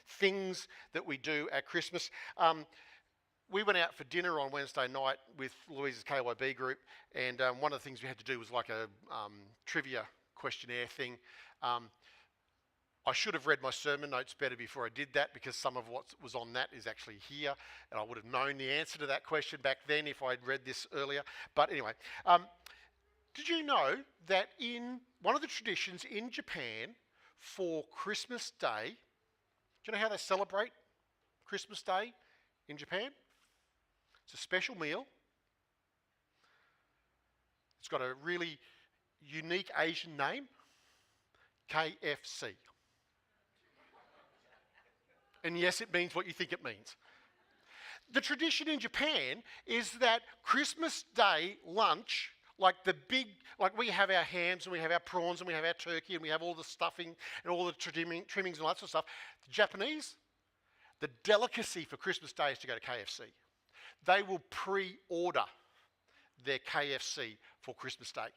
things that we do at Christmas. We went out for dinner on Wednesday night with Louise's KYB group, and one of the things we had to do was like a trivia questionnaire thing. I should have read my sermon notes better before I did that, because some of what was on that is actually here, and I would have known the answer to that question back then if I'd read this earlier. But anyway, did you know that in one of the traditions in Japan for Christmas Day, do you know how they celebrate Christmas Day in Japan? It's a special meal. It's got a really unique Asian name, KFC. And yes, it means what you think it means. The tradition in Japan is that Christmas Day lunch, like we have our hams and we have our prawns and we have our turkey and we have all the stuffing and all the trimmings and all that sort of stuff. The Japanese, the delicacy for Christmas Day is to go to KFC. They will pre-order their KFC for Christmas Day.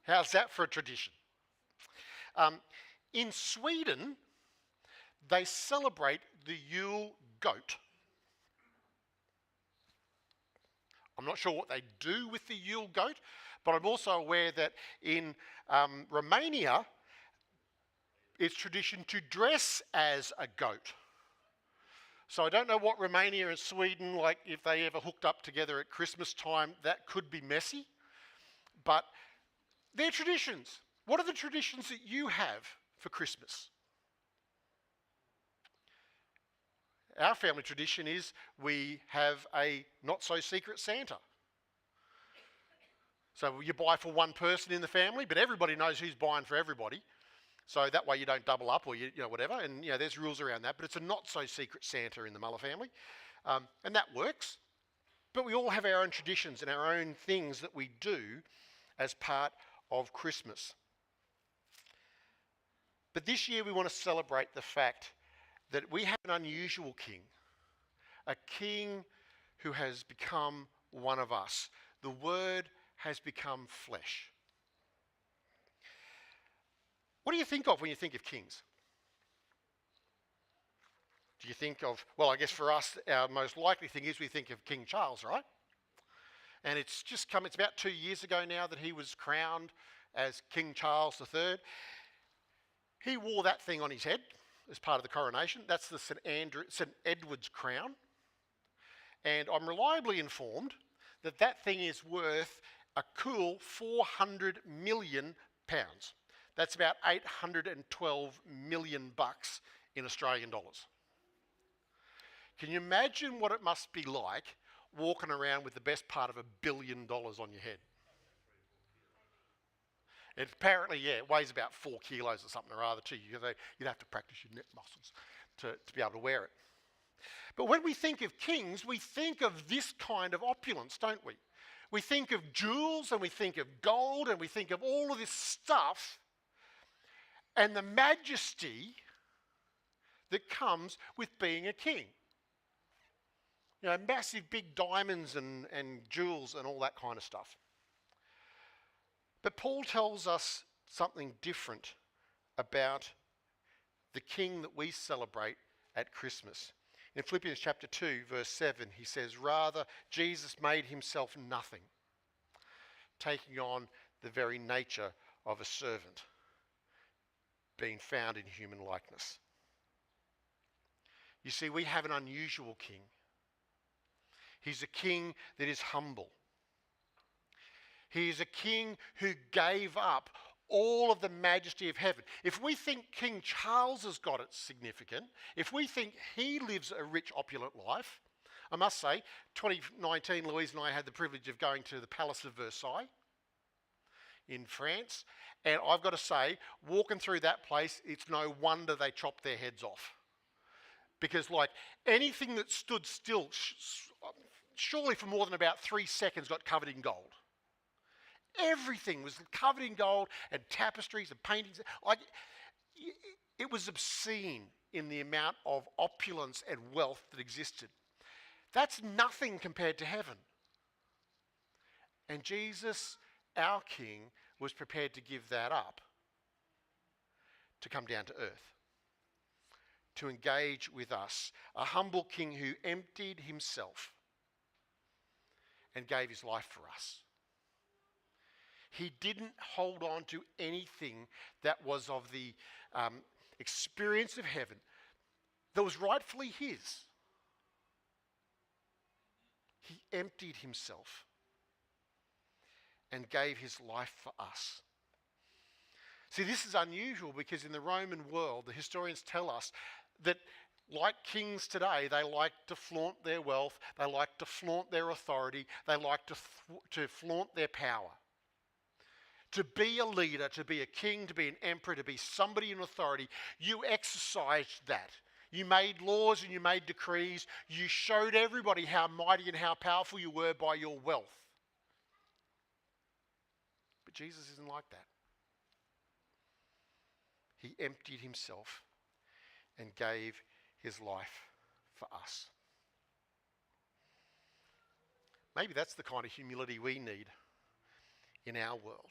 How's that for a tradition? In Sweden, they celebrate the Yule goat. I'm not sure what they do with the Yule goat, but I'm also aware that in Romania, it's tradition to dress as a goat. So I don't know what Romania and Sweden, like if they ever hooked up together at Christmas time, that could be messy. But they're traditions. What are the traditions that you have for Christmas? Our family tradition is we have a not-so-secret Santa. So you buy for one person in the family, but everybody knows who's buying for everybody. So that way you don't double up or you know whatever. And there's rules around that. But it's a not-so-secret Santa in the Muller family, and that works. But we all have our own traditions and our own things that we do as part of Christmas. But this year we want to celebrate the fact that we have an unusual king, a king who has become one of us. The Word has become flesh. What do you think of when you think of kings? Do you think of, well, I guess for us, our most likely thing is we think of King Charles, right? And it's about 2 years ago now that he was crowned as King Charles III. He wore that thing on his head as part of the coronation. That's the St Edward's crown. And I'm reliably informed that that thing is worth a cool £400 million. That's about 812 million bucks in Australian dollars. Can you imagine what it must be like walking around with the best part of $1 billion on your head? It apparently, it weighs about 4 kilos or something or other too. You'd have to practice your neck muscles to be able to wear it. But when we think of kings, we think of this kind of opulence, don't we? We think of jewels and we think of gold and we think of all of this stuff and the majesty that comes with being a king. Massive big diamonds and jewels and all that kind of stuff. But Paul tells us something different about the king that we celebrate at Christmas. In Philippians chapter 2, verse 7, he says, "Rather, Jesus made himself nothing, taking on the very nature of a servant, being found in human likeness." You see, we have an unusual king. He's a king that is humble. He is a king who gave up all of the majesty of heaven. If we think King Charles has got it significant, if we think he lives a rich, opulent life, I must say, 2019, Louise and I had the privilege of going to the Palace of Versailles in France, and I've got to say, walking through that place, it's no wonder they chopped their heads off. Because like anything that stood still, surely for more than about 3 seconds got covered in gold. Everything was covered in gold and tapestries and paintings. It was obscene in the amount of opulence and wealth that existed. That's nothing compared to heaven. And Jesus, our King, was prepared to give that up to come down to earth, to engage with us, a humble king who emptied himself and gave his life for us. He didn't hold on to anything that was of the experience of heaven that was rightfully his. He emptied himself and gave his life for us. See, this is unusual because in the Roman world, the historians tell us that like kings today, they like to flaunt their wealth, they like to flaunt their authority, they like to flaunt their power. To be a leader, to be a king, to be an emperor, to be somebody in authority, you exercised that. You made laws and you made decrees. You showed everybody how mighty and how powerful you were by your wealth. But Jesus isn't like that. He emptied himself and gave his life for us. Maybe that's the kind of humility we need in our world.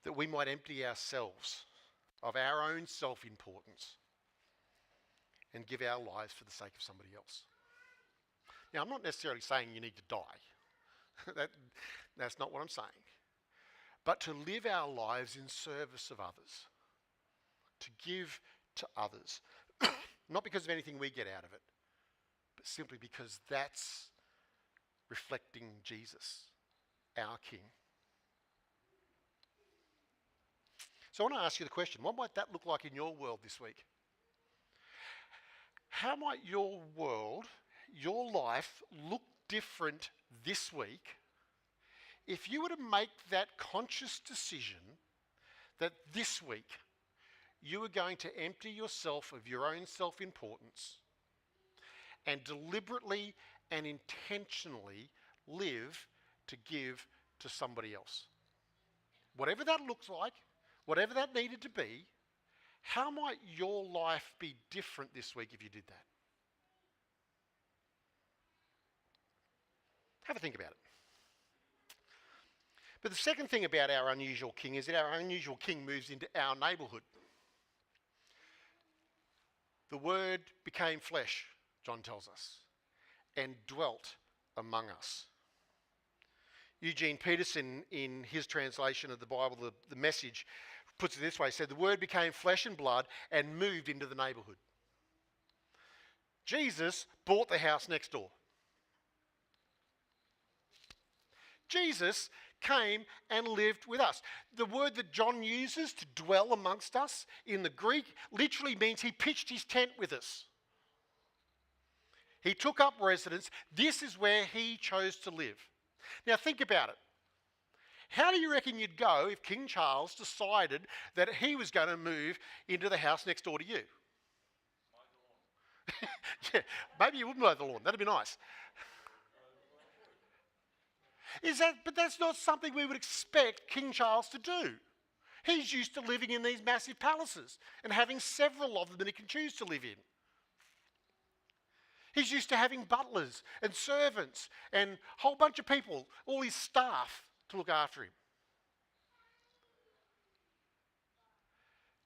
That we might empty ourselves of our own self-importance and give our lives for the sake of somebody else. Now, I'm not necessarily saying you need to die. That's not what I'm saying. But to live our lives in service of others, to give to others, not because of anything we get out of it, but simply because that's reflecting Jesus, our King. So I want to ask you the question, what might that look like in your world this week? How might your world, your life, look different this week if you were to make that conscious decision that this week you were going to empty yourself of your own self-importance and deliberately and intentionally live to give to somebody else? Whatever that looks like, whatever that needed to be, how might your life be different this week if you did that? Have a think about it. But the second thing about our unusual king is that our unusual king moves into our neighbourhood. The Word became flesh, John tells us, and dwelt among us. Eugene Peterson, in his translation of the Bible, the Message, puts it this way, said, the Word became flesh and blood and moved into the neighbourhood. Jesus bought the house next door. Jesus came and lived with us. The word that John uses to dwell amongst us in the Greek literally means he pitched his tent with us. He took up residence. This is where he chose to live. Now think about it. How do you reckon you'd go if King Charles decided that he was going to move into the house next door to you? Yeah, maybe you wouldn't mow the lawn. That'd be nice. But that's not something we would expect King Charles to do. He's used to living in these massive palaces and having several of them that he can choose to live in. He's used to having butlers and servants and a whole bunch of people, all his staff, to look after him.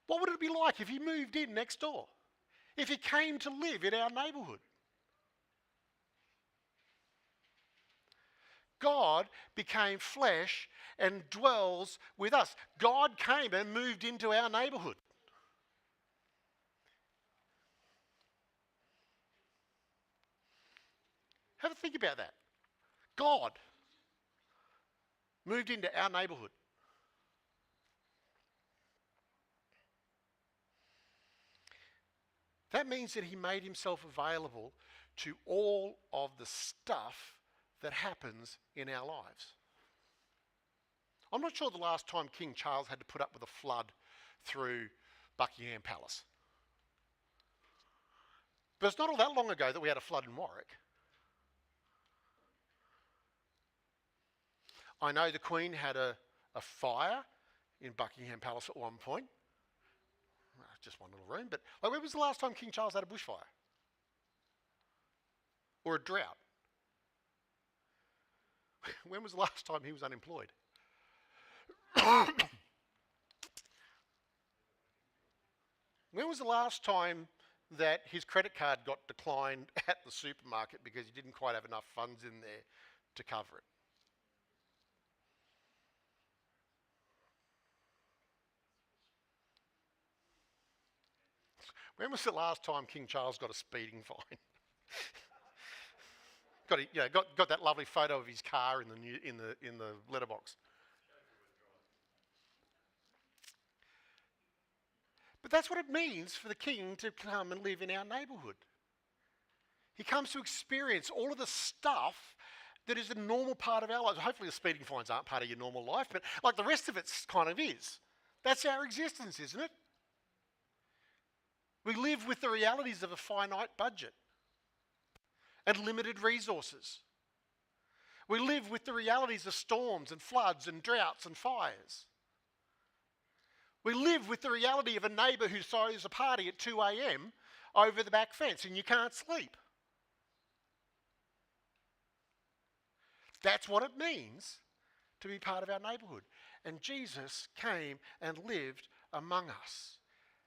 What would it be like if he moved in next door? If he came to live in our neighbourhood? God became flesh and dwells with us. God came and moved into our neighbourhood. Have a think about that. God moved into our neighbourhood. That means that he made himself available to all of the stuff that happens in our lives. I'm not sure the last time King Charles had to put up with a flood through Buckingham Palace. But it's not all that long ago that we had a flood in Warwick. I know the Queen had a fire in Buckingham Palace at one point. Just one little room, but when was the last time King Charles had a bushfire? Or a drought? When was the last time he was unemployed? When was the last time that his credit card got declined at the supermarket because he didn't quite have enough funds in there to cover it? When was the last time King Charles got a speeding fine? got that lovely photo of his car in the letterbox. But that's what it means for the king to come and live in our neighbourhood. He comes to experience all of the stuff that is a normal part of our lives. Hopefully the speeding fines aren't part of your normal life, but like the rest of it kind of is. That's our existence, isn't it? We live with the realities of a finite budget and limited resources. We live with the realities of storms and floods and droughts and fires. We live with the reality of a neighbour who throws a party at 2 a.m. over the back fence and you can't sleep. That's what it means to be part of our neighbourhood. And Jesus came and lived among us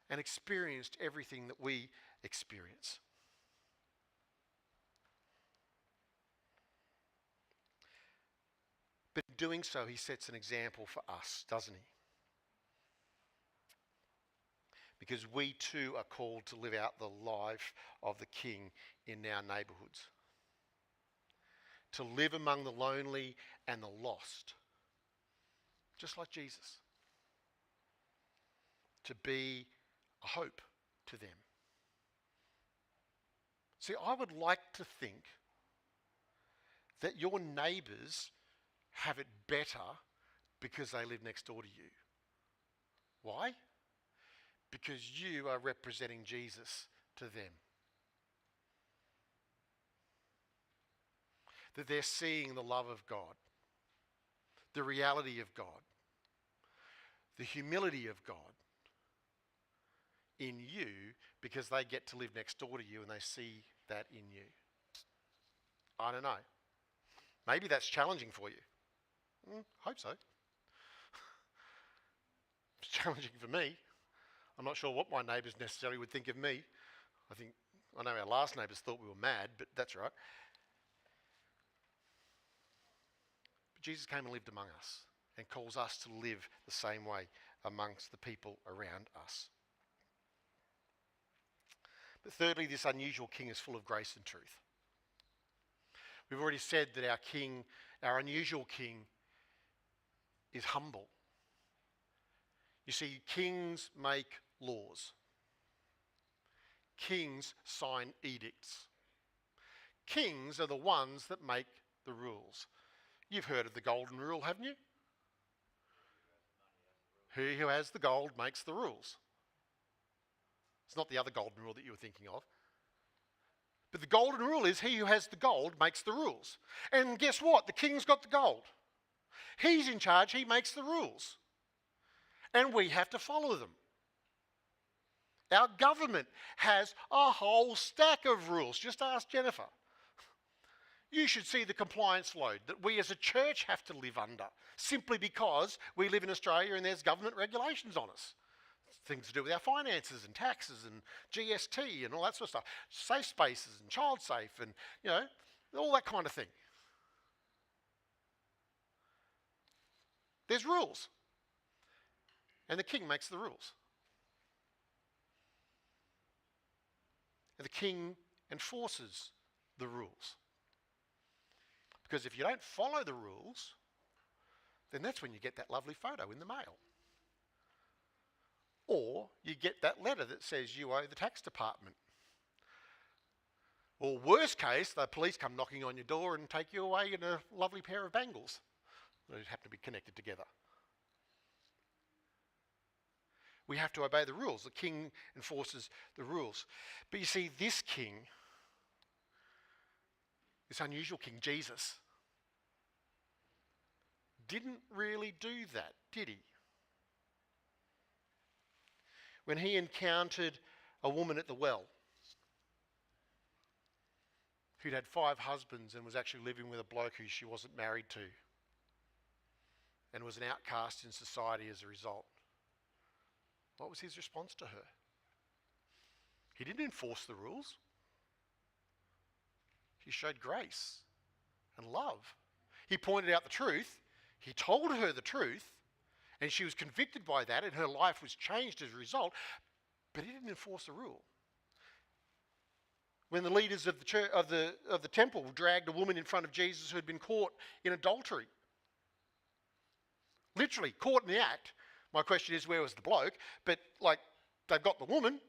and experienced everything that we experience. But in doing so, he sets an example for us, doesn't he? Because we too are called to live out the life of the King in our neighbourhoods. To live among the lonely and the lost, just like Jesus. To be a hope to them. See, I would like to think that your neighbours have it better because they live next door to you. Why? Because you are representing Jesus to them. That they're seeing the love of God, the reality of God, the humility of God in you because they get to live next door to you and they see that in you. I don't know. Maybe that's challenging for you. Hope so. It's challenging for me. I'm not sure what my neighbours necessarily would think of me. I know our last neighbours thought we were mad, but that's right. But Jesus came and lived among us and calls us to live the same way amongst the people around us. But thirdly, this unusual king is full of grace and truth. We've already said that our unusual king, is humble. You see, kings make laws. Kings sign edicts. Kings are the ones that make the rules. You've heard of the golden rule, haven't you? He who has the gold makes the rules. It's not the other golden rule that you were thinking of. But the golden rule is he who has the gold makes the rules. And guess what? The king's got the gold. He's in charge, he makes the rules. And we have to follow them. Our government has a whole stack of rules. Just ask Jennifer. You should see the compliance load that we as a church have to live under simply because we live in Australia and there's government regulations on us. Things to do with our finances and taxes and GST and all that sort of stuff. Safe spaces and child safe and, all that kind of thing. There's rules. And the king makes the rules. And the king enforces the rules. Because if you don't follow the rules, then that's when you get that lovely photo in the mail. Or you get that letter that says you owe the tax department. Or worst case, the police come knocking on your door and take you away in a lovely pair of bangles that happen to be connected together. We have to obey the rules. The king enforces the rules. But you see, this king, this unusual king, Jesus, didn't really do that, did he? When he encountered a woman at the well who'd had 5 husbands and was actually living with a bloke who she wasn't married to and was an outcast in society as a result, what was his response to her? He didn't enforce the rules. He showed grace and love. He pointed out the truth. He told her the truth, and she was convicted by that, and her life was changed as a result. But he didn't enforce the rule. When the leaders of the church, of the temple dragged a woman in front of Jesus who had been caught in adultery, literally caught in the act. My question is, where was the bloke? But like, they've got the woman.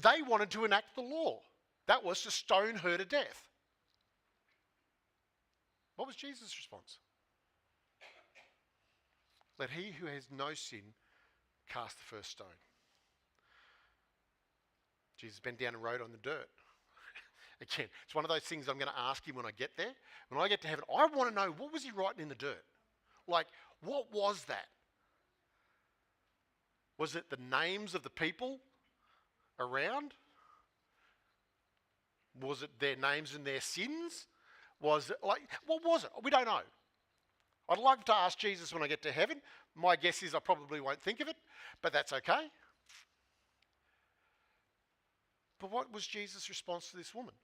They wanted to enact the law. That was to stone her to death. What was Jesus' response? Let he who has no sin cast the first stone. Jesus bent down and wrote on the dirt. Again, it's one of those things I'm going to ask him when I get there. When I get to heaven, I want to know, what was he writing in the dirt? Like, what was that? Was it the names of the people around? Was it their names and their sins? Was it like, what was it? We don't know. I'd like to ask Jesus when I get to heaven. My guess is I probably won't think of it, but that's okay. But what was Jesus' response to this woman?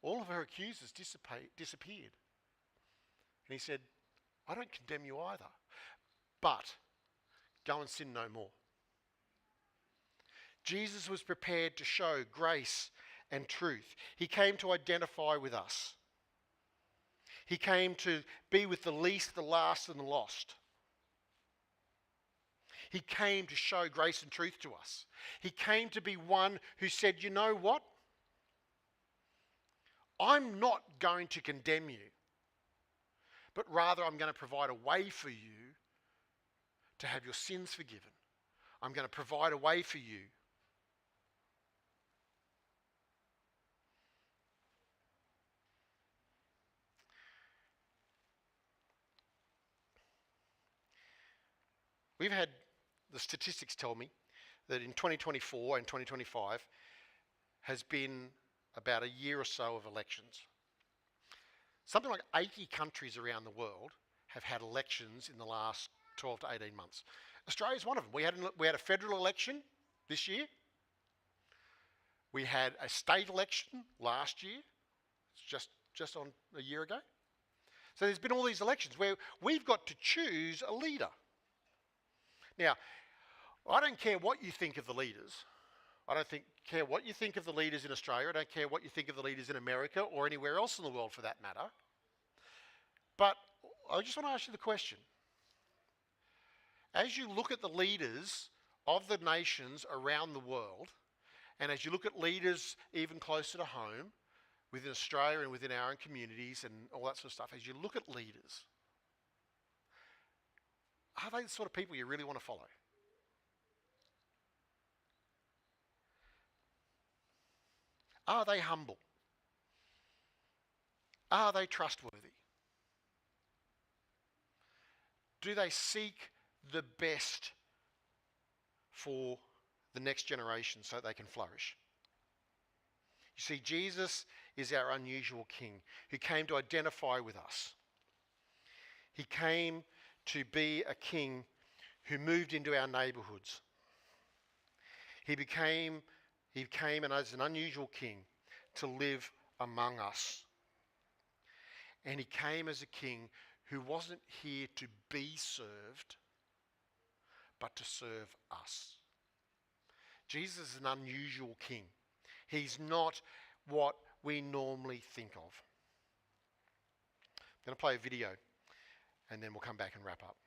All of her accusers disappeared. And he said, I don't condemn you either, but go and sin no more. Jesus was prepared to show grace and truth. He came to identify with us. He came to be with the least, the last, and the lost. He came to show grace and truth to us. He came to be one who said, you know what? I'm not going to condemn you, but rather I'm going to provide a way for you to have your sins forgiven. I'm going to provide a way for you We've had, the statistics tell me, that in 2024 and 2025 has been about a year or so of elections. Something like 80 countries around the world have had elections in the last 12 to 18 months. Australia's one of them. We had a federal election this year. We had a state election last year. It's just on a year ago. So there's been all these elections where we've got to choose a leader. Now, I don't care what you think of the leaders. I don't care what you think of the leaders in Australia. I don't care what you think of the leaders in America or anywhere else in the world for that matter. But I just want to ask you the question. As you look at the leaders of the nations around the world, and as you look at leaders even closer to home, within Australia and within our own communities and all that sort of stuff, as you look at leaders, are they the sort of people you really want to follow? Are they humble? Are they trustworthy? Do they seek the best for the next generation so they can flourish? You see, Jesus is our unusual King who came to identify with us. He came to be a king who moved into our neighbourhoods. He came and as an unusual king to live among us. And he came as a king who wasn't here to be served, but to serve us. Jesus is an unusual king. He's not what we normally think of. I'm going to play a video and then we'll come back and wrap up.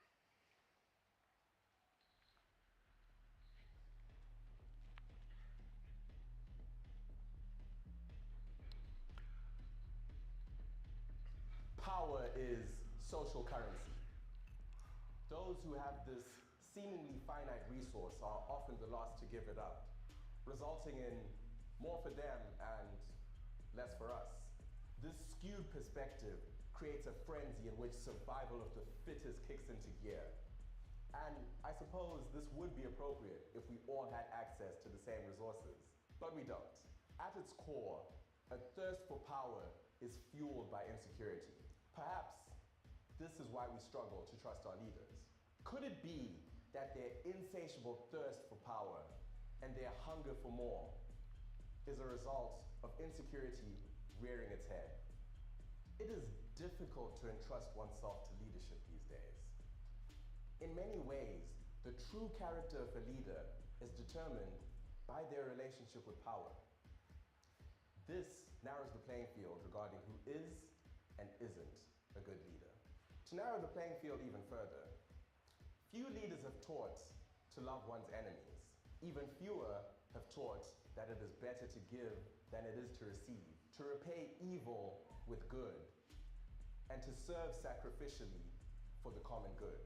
Power is social currency. Those who have this seemingly finite resource are often the last to give it up, resulting in more for them and less for us. This skewed perspective creates a frenzy in which survival of the fittest kicks into gear. And I suppose this would be appropriate if we all had access to the same resources, but we don't. At its core, a thirst for power is fueled by insecurity. Perhaps this is why we struggle to trust our leaders. Could it be that their insatiable thirst for power and their hunger for more is a result of insecurity rearing its head. It is difficult to entrust oneself to leadership these days. In many ways, the true character of a leader is determined by their relationship with power. This narrows the playing field regarding who is and isn't a good leader. To narrow the playing field even further, few leaders have taught to love one's enemies. Even fewer have taught that it is better to give than it is to receive, to repay evil with good, and to serve sacrificially for the common good.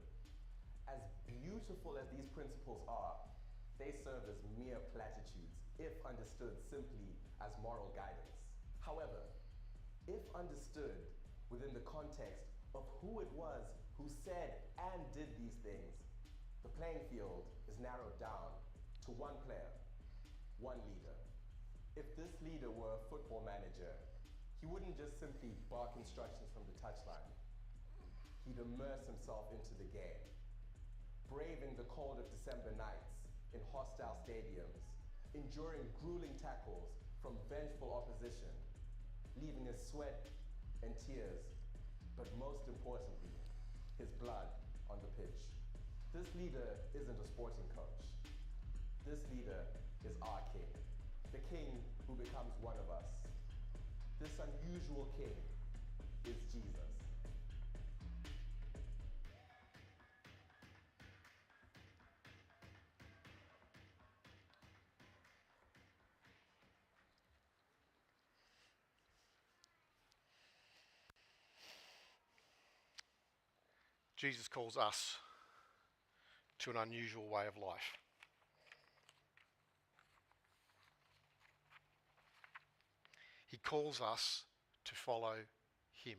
As beautiful as these principles are, they serve as mere platitudes if understood simply as moral guidance. However, if understood within the context of who it was who said and did these things, the playing field is narrowed down to one player, one leader. If this leader were a football manager, he wouldn't just simply bark instructions from the touchline. He'd immerse himself into the game, braving the cold of December nights in hostile stadiums, enduring grueling tackles from vengeful opposition, leaving his sweat and tears, but most importantly, his blood on the pitch. This leader isn't a sporting coach. This leader is our king, the king who becomes one of us. This unusual king is Jesus. Jesus calls us to an unusual way of life. He calls us to follow him.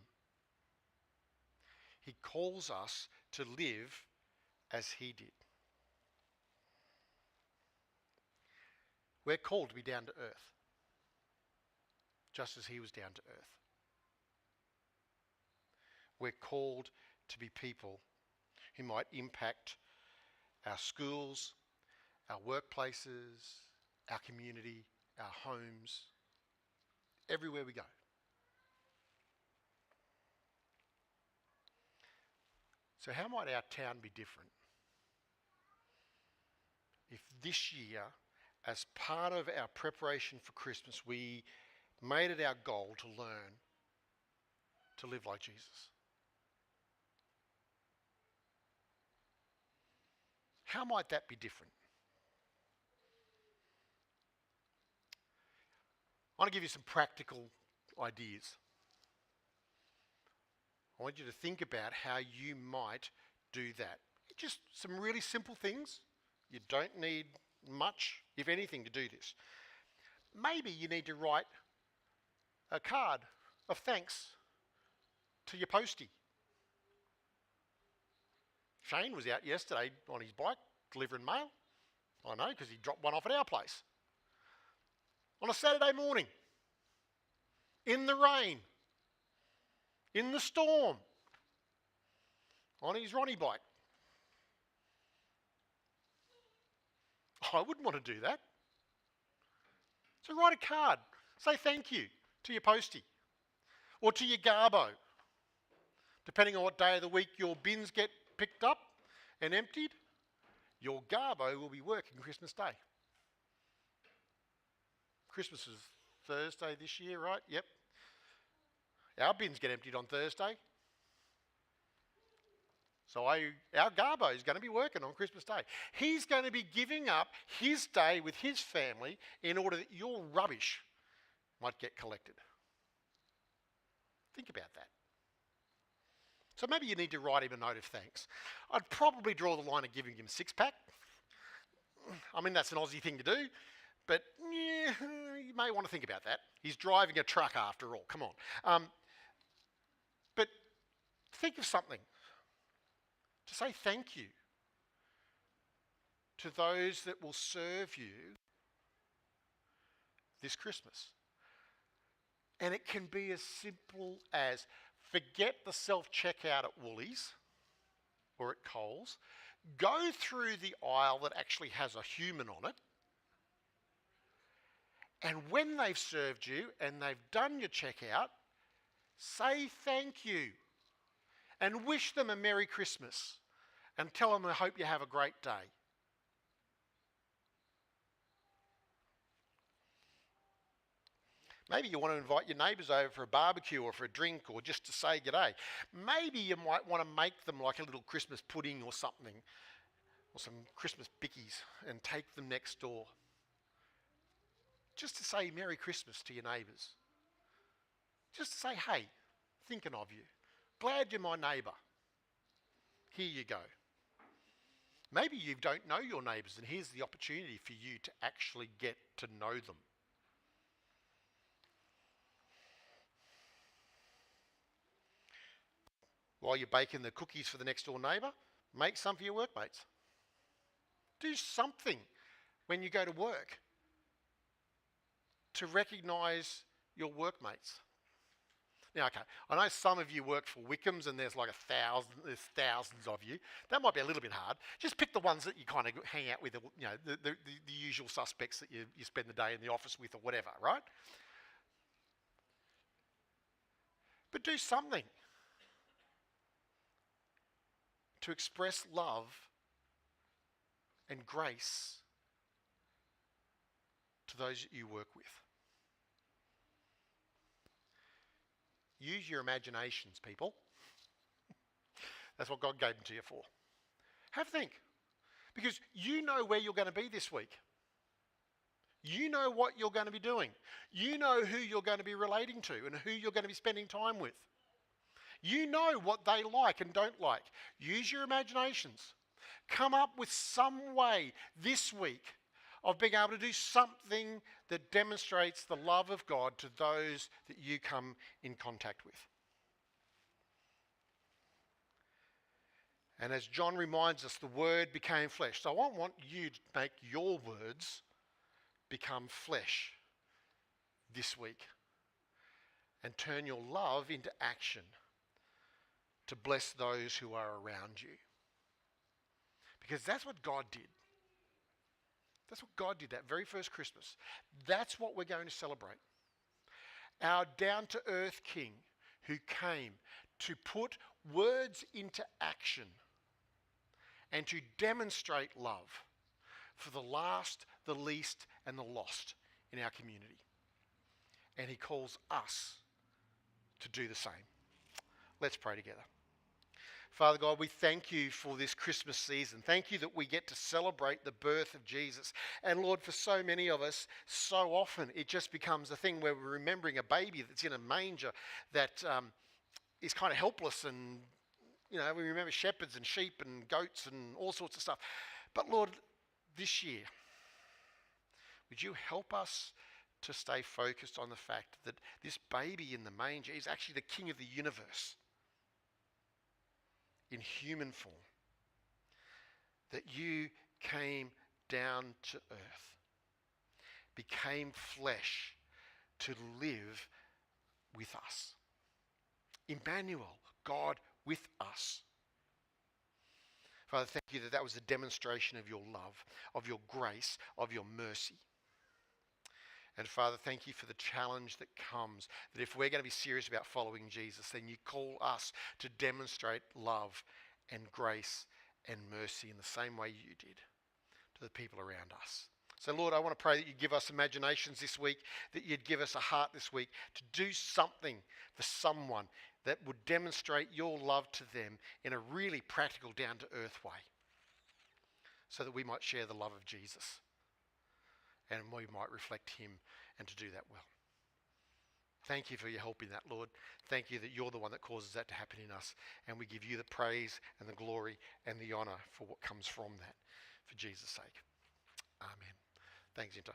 He calls us to live as he did. We're called to be down to earth, just as he was down to earth. We're called to be people who might impact our schools, our workplaces, our community, our homes, everywhere we go. So how might our town be different if this year, as part of our preparation for Christmas, we made it our goal to learn to live like Jesus? How might that be different? I want to give you some practical ideas. I want you to think about how you might do that. Just some really simple things. You don't need much, if anything, to do this. Maybe you need to write a card of thanks to your postie. Shane was out yesterday on his bike delivering mail. I know, because he dropped one off at our place. On a Saturday morning, in the rain, in the storm, on his Ronnie bike. I wouldn't want to do that. So write a card. Say thank you to your postie or to your garbo. Depending on what day of the week your bins get picked up and emptied, your garbo will be working Christmas Day. Christmas is Thursday this year, right? Yep. Our bins get emptied on Thursday. So our garbo is going to be working on Christmas Day. He's going to be giving up his day with his family in order that your rubbish might get collected. Think about that. So maybe you need to write him a note of thanks. I'd probably draw the line of giving him a six-pack. I mean, that's an Aussie thing to do, but yeah, you may want to think about that. He's driving a truck after all, come on. But think of something to say thank you to those that will serve you this Christmas. And it can be as simple as forget the self-checkout at Woolies or at Coles. go through the aisle that actually has a human on it, and when they've served you and they've done your checkout, say thank you and wish them a Merry Christmas and tell them I hope you have a great day. Maybe you want to invite your neighbours over for a barbecue or for a drink or just to say g'day. Maybe you might want to make them like a little Christmas pudding or something, or some Christmas bickies, and take them next door. Just to say Merry Christmas to your neighbours. Just to say, hey, thinking of you. Glad you're my neighbour. Here you go. Maybe you don't know your neighbours, and here's the opportunity for you to actually get to know them. While you're baking the cookies for the next door neighbour, make some for your workmates. Do something when you go to work to recognise your workmates. Now, okay, I know some of you work for Wickham's and there's thousands of you. That might be a little bit hard. Just pick the ones that you kind of hang out with, you know, the usual suspects that you spend the day in the office with or whatever, right? But do something to express love and grace to those that you work with. Use your imaginations, people. That's what God gave them to you for. Have a think. Because you know where you're going to be this week. You know what you're going to be doing. You know who you're going to be relating to and who you're going to be spending time with. You know what they like and don't like. Use your imaginations. Come up with some way this week of being able to do something that demonstrates the love of God to those that you come in contact with. And as John reminds us, the Word became flesh. So I want you to make your words become flesh this week and turn your love into action to bless those who are around you. Because that's what God did. That's what God did that very first Christmas. That's what we're going to celebrate. Our down-to-earth King who came to put words into action and to demonstrate love for the last, the least, and the lost in our community. And he calls us to do the same. Let's pray together. Father God, we thank you for this Christmas season. Thank you that we get to celebrate the birth of Jesus. And Lord, for so many of us, so often it just becomes a thing where we're remembering a baby that's in a manger that is kind of helpless, and you know, we remember shepherds and sheep and goats and all sorts of stuff. But Lord, this year, would you help us to stay focused on the fact that this baby in the manger is actually the King of the universe in human form, that you came down to earth, became flesh to live with us. Emmanuel, God with us. Father, thank you that that was a demonstration of your love, of your grace, of your mercy. And Father, thank you for the challenge that comes, that if we're going to be serious about following Jesus, then you call us to demonstrate love and grace and mercy in the same way you did to the people around us. So Lord, I want to pray that you give us imaginations this week, that you'd give us a heart this week to do something for someone that would demonstrate your love to them in a really practical, down-to-earth way, so that we might share the love of Jesus and we might reflect him, and to do that well. Thank you for your help in that, Lord. Thank you that you're the one that causes that to happen in us, and we give you the praise and the glory and the honour for what comes from that, for Jesus' sake. Amen. Thanks, Inter.